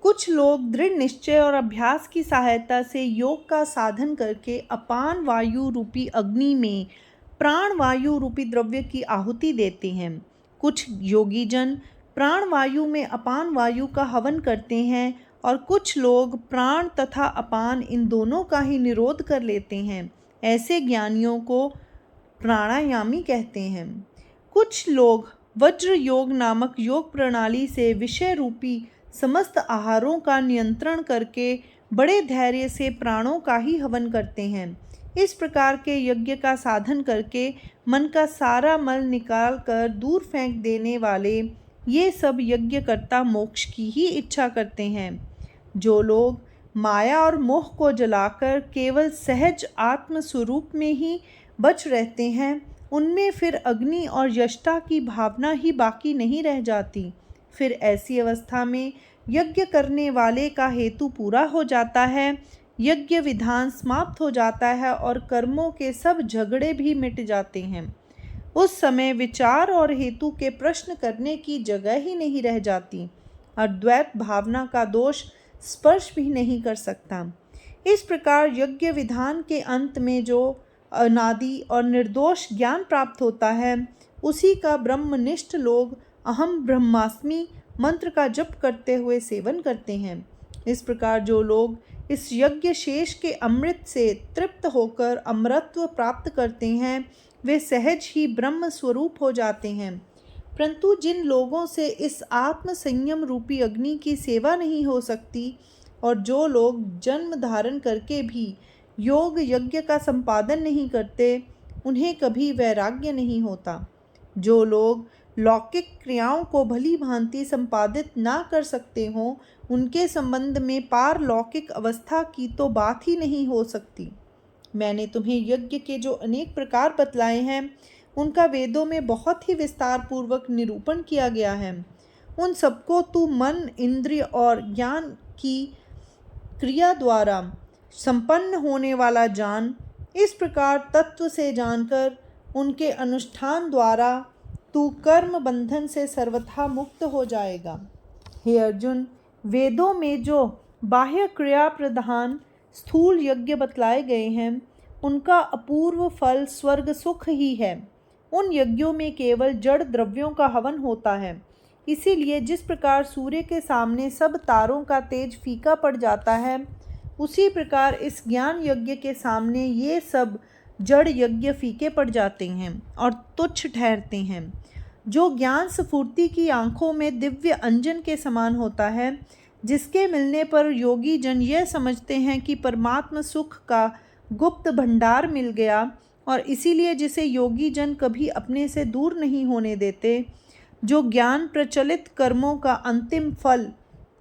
कुछ लोग दृढ़ निश्चय और अभ्यास की सहायता से योग का साधन करके अपान वायु रूपी अग्नि में प्राण वायु रूपी द्रव्य की आहुति देते हैं। कुछ योगी जन प्राण वायु में अपान वायु का हवन करते हैं और कुछ लोग प्राण तथा अपान इन दोनों का ही निरोध कर लेते हैं। ऐसे ज्ञानियों को प्राणायामी कहते हैं। कुछ लोग वज्र योग नामक योग प्रणाली से विषय रूपी समस्त आहारों का नियंत्रण करके बड़े धैर्य से प्राणों का ही हवन करते हैं। इस प्रकार के यज्ञ का साधन करके मन का सारा मल निकाल कर दूर फेंक देने वाले ये सब यज्ञकर्ता मोक्ष की ही इच्छा करते हैं। जो लोग माया और मोह को जलाकर केवल सहज आत्म स्वरूप में ही बच रहते हैं, उनमें फिर अग्नि और यष्टा की भावना ही बाकी नहीं रह जाती। फिर ऐसी अवस्था में यज्ञ करने वाले का हेतु पूरा हो जाता है, यज्ञ विधान समाप्त हो जाता है और कर्मों के सब झगड़े भी मिट जाते हैं। उस समय विचार और हेतु के प्रश्न करने की जगह ही नहीं रह जाती। अद्वैत भावना का दोष स्पर्श भी नहीं कर सकता। इस प्रकार यज्ञ विधान के अंत में जो अनादि और निर्दोष ज्ञान प्राप्त होता है, उसी का ब्रह्मनिष्ठ लोग अहम ब्रह्मास्मि मंत्र का जप करते हुए सेवन करते हैं। इस प्रकार जो लोग इस यज्ञ शेष के अमृत से तृप्त होकर अमरत्व प्राप्त करते हैं, वे सहज ही ब्रह्म स्वरूप हो जाते हैं। परंतु जिन लोगों से इस आत्म संयम रूपी अग्नि की सेवा नहीं हो सकती और जो लोग जन्म धारण करके भी योग यज्ञ का संपादन नहीं करते, उन्हें कभी वैराग्य नहीं होता। जो लोग लौकिक क्रियाओं को भली भांति संपादित ना कर सकते हों, उनके संबंध में पारलौकिक अवस्था की तो बात ही नहीं हो सकती। मैंने तुम्हें यज्ञ के जो अनेक प्रकार बतलाए हैं, उनका वेदों में बहुत ही विस्तार पूर्वक निरूपण किया गया है। उन सबको तू मन, इंद्रिय और ज्ञान की क्रिया द्वारा संपन्न होने वाला जान। इस प्रकार तत्व से जानकर उनके अनुष्ठान द्वारा तू कर्म बंधन से सर्वथा मुक्त हो जाएगा। हे अर्जुन, वेदों में जो बाह्य क्रिया प्रधान स्थूल यज्ञ बतलाए गए हैं, उनका अपूर्व फल स्वर्ग सुख ही है। उन यज्ञों में केवल जड़ द्रव्यों का हवन होता है। इसीलिए जिस प्रकार सूर्य के सामने सब तारों का तेज फीका पड़ जाता है, उसी प्रकार इस ज्ञान यज्ञ के सामने ये सब जड़ यज्ञ फीके पड़ जाते हैं और तुच्छ ठहरते हैं। जो ज्ञान स्फूर्ति की आंखों में दिव्य अंजन के समान होता है, जिसके मिलने पर योगी जन यह समझते हैं कि परमात्मा सुख का गुप्त भंडार मिल गया, और इसीलिए जिसे योगी जन कभी अपने से दूर नहीं होने देते। जो ज्ञान प्रचलित कर्मों का अंतिम फल,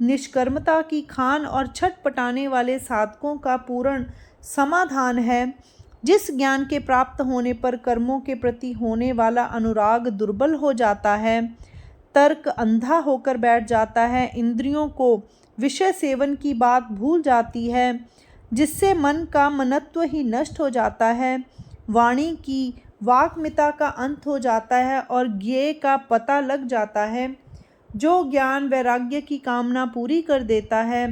निष्कर्मता की खान और छटपटाने वाले साधकों का पूर्ण समाधान है, जिस ज्ञान के प्राप्त होने पर कर्मों के प्रति होने वाला अनुराग दुर्बल हो जाता है, तर्क अंधा होकर बैठ जाता है, इंद्रियों को विषय सेवन की बात भूल जाती है, जिससे मन का मनत्व ही नष्ट हो जाता है, वाणी की वाग्मिता का अंत हो जाता है और ज्ञेय का पता लग जाता है। जो ज्ञान वैराग्य की कामना पूरी कर देता है,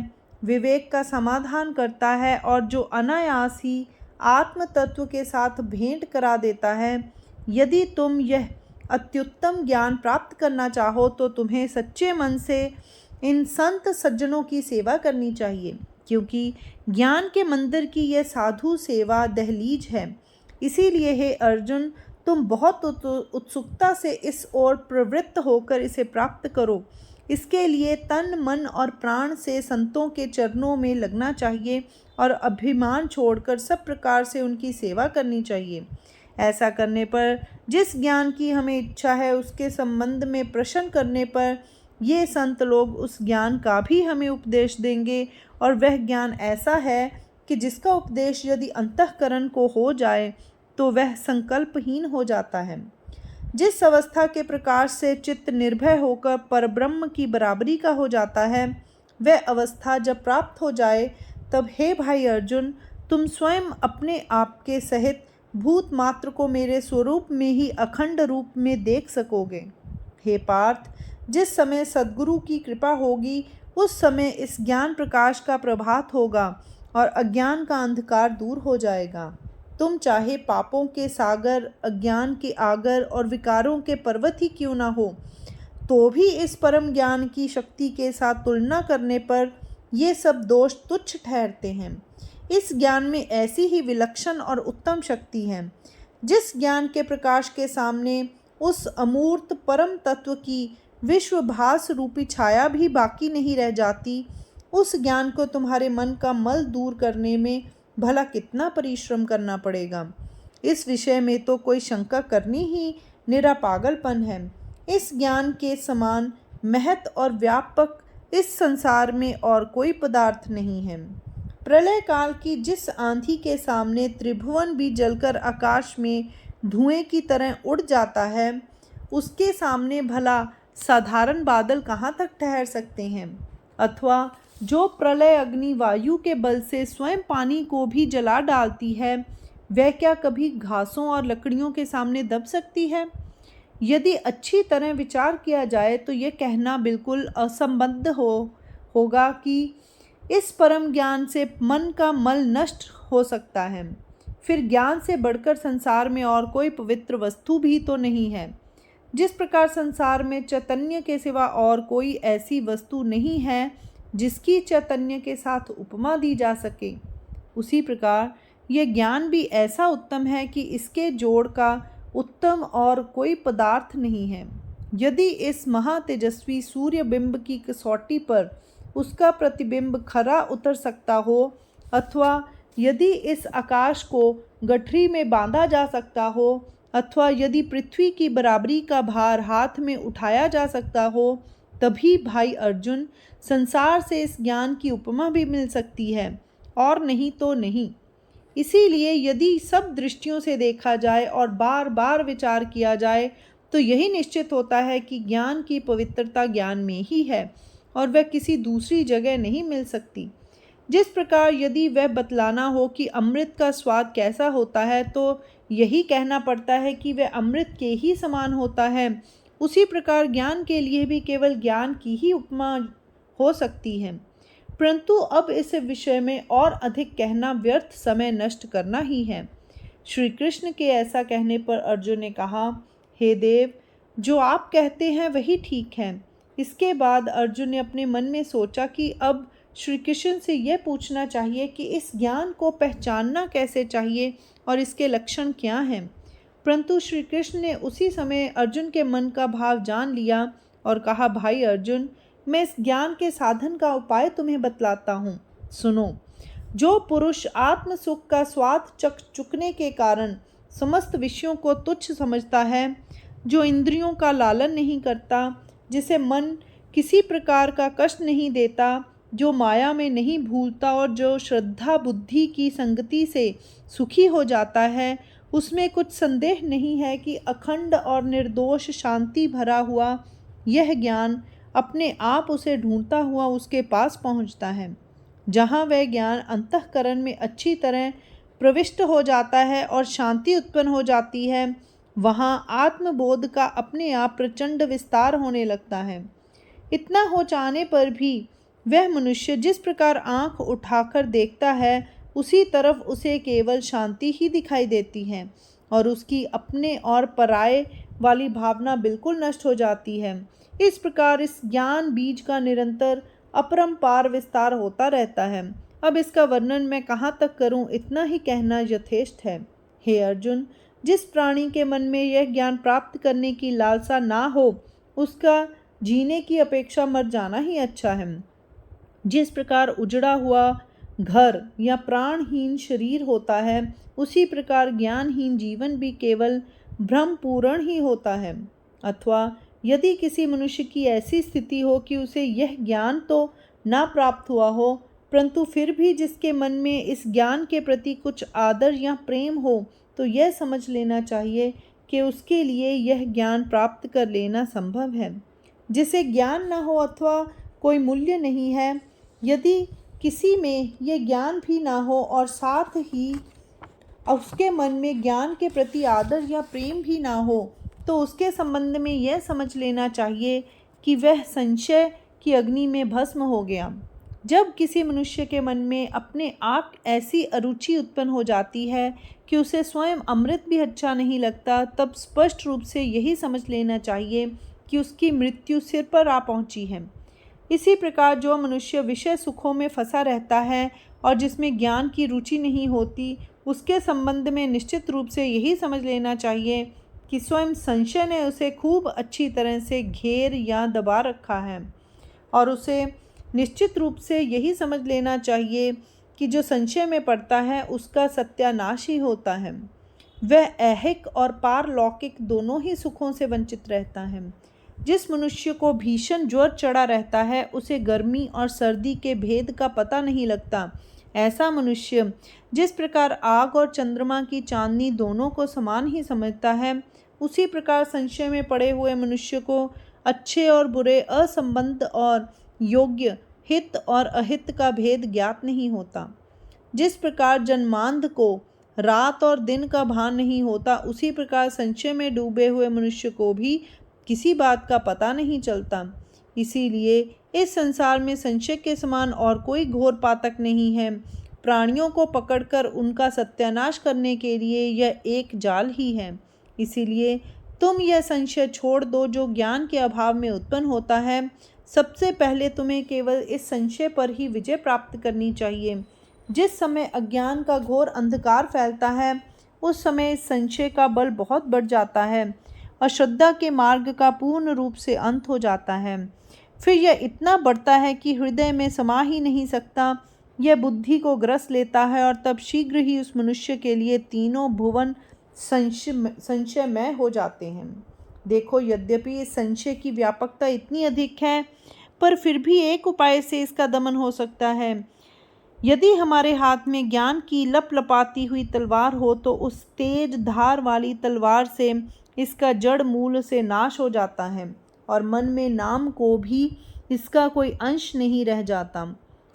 विवेक का समाधान करता है और जो अनायास ही आत्म तत्व के साथ भेंट करा देता है। यदि तुम यह अत्युत्तम ज्ञान प्राप्त करना चाहो तो तुम्हें सच्चे मन से इन संत सज्जनों की सेवा करनी चाहिए, क्योंकि ज्ञान के मंदिर की यह साधु सेवा दहलीज है। इसीलिए हे अर्जुन, तुम बहुत उत्सुकता से इस ओर प्रवृत्त होकर इसे प्राप्त करो। इसके लिए तन मन और प्राण से संतों के चरणों में लगना चाहिए और अभिमान छोड़कर सब प्रकार से उनकी सेवा करनी चाहिए। ऐसा करने पर जिस ज्ञान की हमें इच्छा है, उसके संबंध में प्रश्न करने पर ये संत लोग उस ज्ञान का भी हमें उपदेश देंगे, और वह ज्ञान ऐसा है कि जिसका उपदेश यदि अंतःकरण को हो जाए तो वह संकल्पहीन हो जाता है। जिस अवस्था के प्रकाश से चित्त निर्भय होकर परब्रह्म की बराबरी का हो जाता है, वह अवस्था जब प्राप्त हो जाए, तब हे भाई अर्जुन, तुम स्वयं अपने आप के सहित भूत मात्र को मेरे स्वरूप में ही अखंड रूप में देख सकोगे। हे पार्थ, जिस समय सद्गुरु की कृपा होगी उस समय इस ज्ञान प्रकाश का प्रभात होगा और अज्ञान का अंधकार दूर हो जाएगा। तुम चाहे पापों के सागर, अज्ञान के आगर और विकारों के पर्वत ही क्यों ना हो, तो भी इस परम ज्ञान की शक्ति के साथ तुलना करने पर ये सब दोष तुच्छ ठहरते हैं। इस ज्ञान में ऐसी ही विलक्षण और उत्तम शक्ति है जिस ज्ञान के प्रकाश के सामने उस अमूर्त परम तत्व की विश्वभास रूपी छाया भी बाकी नहीं रह जाती। उस ज्ञान को तुम्हारे मन का मल दूर करने में भला कितना परिश्रम करना पड़ेगा, इस विषय में तो कोई शंका करनी ही निरा पागलपन है। इस ज्ञान के समान महत और व्यापक इस संसार में और कोई पदार्थ नहीं है। प्रलय काल की जिस आंधी के सामने त्रिभुवन भी जलकर आकाश में धुएं की तरह उड़ जाता है, उसके सामने भला साधारण बादल कहाँ तक ठहर सकते हैं? अथवा जो प्रलय अग्नि वायु के बल से स्वयं पानी को भी जला डालती है, वह क्या कभी घासों और लकड़ियों के सामने दब सकती है? यदि अच्छी तरह विचार किया जाए तो यह कहना बिल्कुल असंबद्ध होगा कि इस परम ज्ञान से मन का मल नष्ट हो सकता है। फिर ज्ञान से बढ़कर संसार में और कोई पवित्र वस्तु भी तो नहीं है। जिस प्रकार संसार में चैतन्य के सिवा और कोई ऐसी वस्तु नहीं है जिसकी चैतन्य के साथ उपमा दी जा सके, उसी प्रकार यह ज्ञान भी ऐसा उत्तम है कि इसके जोड़ का उत्तम और कोई पदार्थ नहीं है। यदि इस महातेजस्वी सूर्य बिंब की कसौटी पर उसका प्रतिबिंब खरा उतर सकता हो, अथवा यदि इस आकाश को गठरी में बांधा जा सकता हो, अथवा यदि पृथ्वी की बराबरी का भार हाथ में उठाया जा सकता हो, तभी भाई अर्जुन संसार से इस ज्ञान की उपमा भी मिल सकती है, और नहीं तो नहीं। इसीलिए यदि सब दृष्टियों से देखा जाए और बार बार विचार किया जाए तो यही निश्चित होता है कि ज्ञान की पवित्रता ज्ञान में ही है और वह किसी दूसरी जगह नहीं मिल सकती। जिस प्रकार यदि वह बतलाना हो कि अमृत का स्वाद कैसा होता है तो यही कहना पड़ता है कि वह अमृत के ही समान होता है, उसी प्रकार ज्ञान के लिए भी केवल ज्ञान की ही उपमा हो सकती है। परंतु अब इस विषय में और अधिक कहना व्यर्थ समय नष्ट करना ही है। श्री कृष्ण के ऐसा कहने पर अर्जुन ने कहा, हे देव, जो आप कहते हैं वही ठीक है। इसके बाद अर्जुन ने अपने मन में सोचा कि अब श्री कृष्ण से यह पूछना चाहिए कि इस ज्ञान को पहचानना कैसे चाहिए और इसके लक्षण क्या हैं। परंतु श्री कृष्ण ने उसी समय अर्जुन के मन का भाव जान लिया और कहा, भाई अर्जुन, मैं इस ज्ञान के साधन का उपाय तुम्हें बतलाता हूँ। सुनो। जो पुरुष आत्म सुख का स्वाद चुकने के कारण समस्त विषयों को तुच्छ समझता है, जो इंद्रियों का लालन नहीं करता, जिसे मन किसी प्रकार का कष्ट नहीं देता, जो माया में नहीं भूलता और जो श्रद्धा बुद्धि की संगति से सुखी हो जाता है, उसमें कुछ संदेह नहीं है कि अखंड और निर्दोष शांति भरा हुआ यह ज्ञान अपने आप उसे ढूंढता हुआ उसके पास पहुंचता है। जहाँ वह ज्ञान अंतःकरण में अच्छी तरह प्रविष्ट हो जाता है और शांति उत्पन्न हो जाती है, वहाँ आत्मबोध का अपने आप प्रचंड विस्तार होने लगता है। इतना हो जाने पर भी वह मनुष्य जिस प्रकार आंख उठाकर देखता है, उसी तरफ उसे केवल शांति ही दिखाई देती है और उसकी अपने और पराये वाली भावना बिल्कुल नष्ट हो जाती है। इस प्रकार इस ज्ञान बीज का निरंतर अपरंपार विस्तार होता रहता है। अब इसका वर्णन मैं कहाँ तक करूँ, इतना ही कहना यथेष्ट है। हे अर्जुन, जिस प्राणी के मन में यह ज्ञान प्राप्त करने की लालसा ना हो, उसका जीने की अपेक्षा मर जाना ही अच्छा है। जिस प्रकार उजड़ा हुआ घर या प्राणहीन शरीर होता है, उसी प्रकार ज्ञानहीन जीवन भी केवल भ्रमपूर्ण ही होता है। अथवा यदि किसी मनुष्य की ऐसी स्थिति हो कि उसे यह ज्ञान तो ना प्राप्त हुआ हो, परंतु फिर भी जिसके मन में इस ज्ञान के प्रति कुछ आदर या प्रेम हो, तो यह समझ लेना चाहिए कि उसके लिए यह ज्ञान प्राप्त कर लेना संभव है। जिसे ज्ञान न हो अथवा कोई मूल्य नहीं है, यदि किसी में यह ज्ञान भी ना हो और साथ ही उसके मन में ज्ञान के प्रति आदर या प्रेम भी ना हो, तो उसके संबंध में यह समझ लेना चाहिए कि वह संशय की अग्नि में भस्म हो गया। जब किसी मनुष्य के मन में अपने आप ऐसी अरुचि उत्पन्न हो जाती है कि उसे स्वयं अमृत भी अच्छा नहीं लगता, तब स्पष्ट रूप से यही समझ लेना चाहिए कि उसकी मृत्यु सिर पर आ पहुंची है। इसी प्रकार जो मनुष्य विषय सुखों में फंसा रहता है और जिसमें ज्ञान की रुचि नहीं होती, उसके संबंध में निश्चित रूप से यही समझ लेना चाहिए कि स्वयं संशय ने उसे खूब अच्छी तरह से घेर या दबा रखा है, और उसे निश्चित रूप से यही समझ लेना चाहिए कि जो संशय में पड़ता है उसका सत्यानाश ही होता है। वह ऐहिक और पारलौकिक दोनों ही सुखों से वंचित रहता है। जिस मनुष्य को भीषण ज्वर चढ़ा रहता है उसे गर्मी और सर्दी के भेद का पता नहीं लगता। ऐसा मनुष्य जिस प्रकार आग और चंद्रमा की चांदनी दोनों को समान ही समझता है, उसी प्रकार संशय में पड़े हुए मनुष्य को अच्छे और बुरे, असंबद्ध और योग्य, हित और अहित का भेद ज्ञात नहीं होता। जिस प्रकार जन्मांध को रात और दिन का भान नहीं होता, उसी प्रकार संशय में डूबे हुए मनुष्य को भी किसी बात का पता नहीं चलता। इसीलिए इस संसार में संशय के समान और कोई घोर पातक नहीं है। प्राणियों को पकड़कर उनका सत्यानाश करने के लिए यह एक जाल ही है। इसीलिए तुम यह संशय छोड़ दो जो ज्ञान के अभाव में उत्पन्न होता है। सबसे पहले तुम्हें केवल इस संशय पर ही विजय प्राप्त करनी चाहिए। जिस समय अज्ञान का घोर अंधकार फैलता है, उस समय इस संशय का बल बहुत बढ़ जाता है। अश्रद्धा के मार्ग का पूर्ण रूप से अंत हो जाता है। फिर यह इतना बढ़ता है कि हृदय में समा ही नहीं सकता। यह बुद्धि को ग्रस लेता है और तब शीघ्र ही उस मनुष्य के लिए तीनों भुवन संशयमय हो जाते हैं। देखो, यद्यपि इस संशय की व्यापकता इतनी अधिक है, पर फिर भी एक उपाय से इसका दमन हो सकता है। यदि हमारे हाथ में ज्ञान की लपलपाती हुई तलवार हो तो उस तेज धार वाली तलवार से इसका जड़ मूल से नाश हो जाता है और मन में नाम को भी इसका कोई अंश नहीं रह जाता।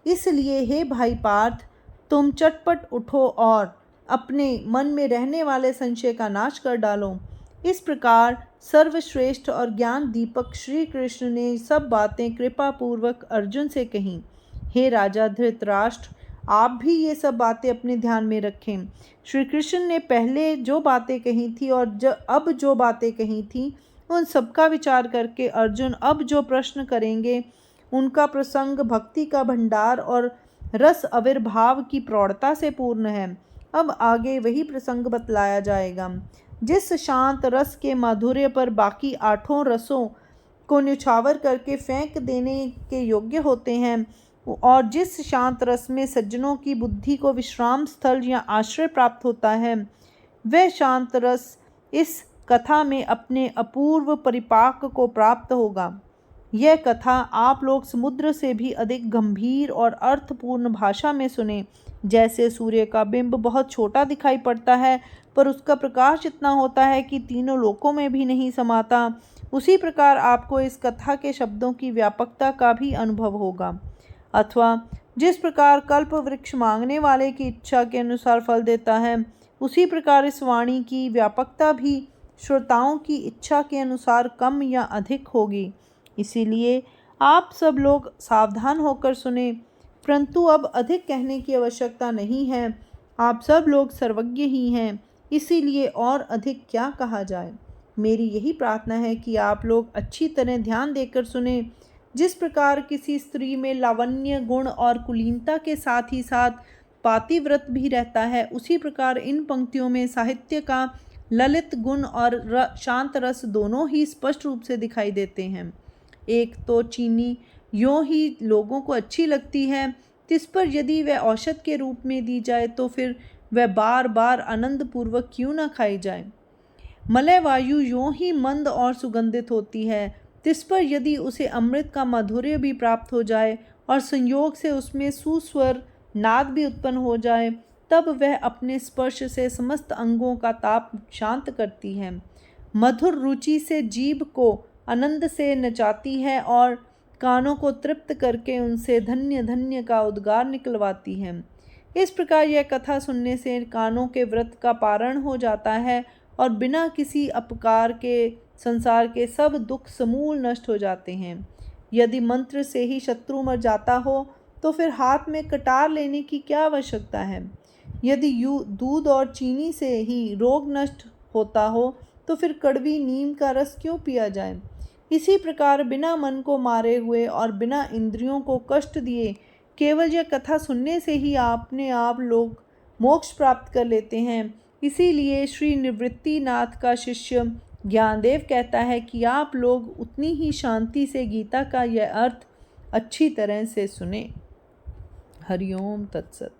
इसलिए हे भाई पार्थ, तुम चटपट उठो और अपने मन में रहने वाले संशय का नाश कर डालो। इस प्रकार सर्वश्रेष्ठ और ज्ञान दीपक श्री कृष्ण ने सब बातें कृपा पूर्वक अर्जुन से कहीं। हे राजा धृतराष्ट्र, आप भी ये सब बातें अपने ध्यान में रखें। श्री कृष्ण ने पहले जो बातें कही थी और अब जो बातें कही थी, उन सबका विचार करके अर्जुन अब जो प्रश्न करेंगे, उनका प्रसंग भक्ति का भंडार और रस आविर्भाव की प्रौढ़ता से पूर्ण है। अब आगे वही प्रसंग बतलाया जाएगा। जिस शांत रस के माधुर्य पर बाकी आठों रसों को न्यौछावर करके फेंक देने के योग्य होते हैं, और जिस शांत रस में सज्जनों की बुद्धि को विश्राम स्थल या आश्रय प्राप्त होता है, वह शांत रस इस कथा में अपने अपूर्व परिपाक को प्राप्त होगा। यह कथा आप लोग समुद्र से भी अधिक गंभीर और अर्थपूर्ण भाषा में सुने। जैसे सूर्य का बिंब बहुत छोटा दिखाई पड़ता है, पर उसका प्रकाश इतना होता है कि तीनों लोकों में भी नहीं समाता, उसी प्रकार आपको इस कथा के शब्दों की व्यापकता का भी अनुभव होगा। अथवा जिस प्रकार कल्प वृक्ष मांगने वाले की इच्छा के अनुसार फल देता है, उसी प्रकार इस वाणी की व्यापकता भी श्रोताओं की इच्छा के अनुसार कम या अधिक होगी। इसीलिए आप सब लोग सावधान होकर सुने, परंतु अब अधिक कहने की आवश्यकता नहीं है। आप सब लोग सर्वज्ञ ही हैं, इसीलिए और अधिक क्या कहा जाए। मेरी यही प्रार्थना है कि आप लोग अच्छी तरह ध्यान देकर सुने। जिस प्रकार किसी स्त्री में लावण्य गुण और कुलीनता के साथ ही साथ पातिव्रत भी रहता है, उसी प्रकार इन पंक्तियों में साहित्य का ललित गुण और शांत रस दोनों ही स्पष्ट रूप से दिखाई देते हैं। एक तो चीनी यों ही लोगों को अच्छी लगती है, तिस पर यदि वह औषध के रूप में दी जाए तो फिर वह बार बार आनंद पूर्वक क्यों न खाई जाए। मलय वायु यों ही मंद और सुगंधित होती है, तिस पर यदि उसे अमृत का माधुर्य भी प्राप्त हो जाए और संयोग से उसमें सुस्वर नाद भी उत्पन्न हो जाए, तब वह अपने स्पर्श से समस्त अंगों का ताप शांत करती है। मधुर रुचि से जीभ को आनंद से नचाती है और कानों को तृप्त करके उनसे धन्य धन्य का उद्गार निकलवाती है। इस प्रकार यह कथा सुनने से कानों के व्रत का पारण हो जाता है और बिना किसी अपकार के संसार के सब दुख समूल नष्ट हो जाते हैं। यदि मंत्र से ही शत्रु मर जाता हो तो फिर हाथ में कटार लेने की क्या आवश्यकता है। यदि दूध और चीनी से ही रोग नष्ट होता हो तो फिर कड़वी नीम का रस क्यों पिया जाए। इसी प्रकार बिना मन को मारे हुए और बिना इंद्रियों को कष्ट दिए केवल यह कथा सुनने से ही अपने आप लोग मोक्ष प्राप्त कर लेते हैं। इसीलिए श्री निवृत्तिनाथ का शिष्य ज्ञानदेव कहता है कि आप लोग उतनी ही शांति से गीता का यह अर्थ अच्छी तरह से सुने। हरिओम तत्सत।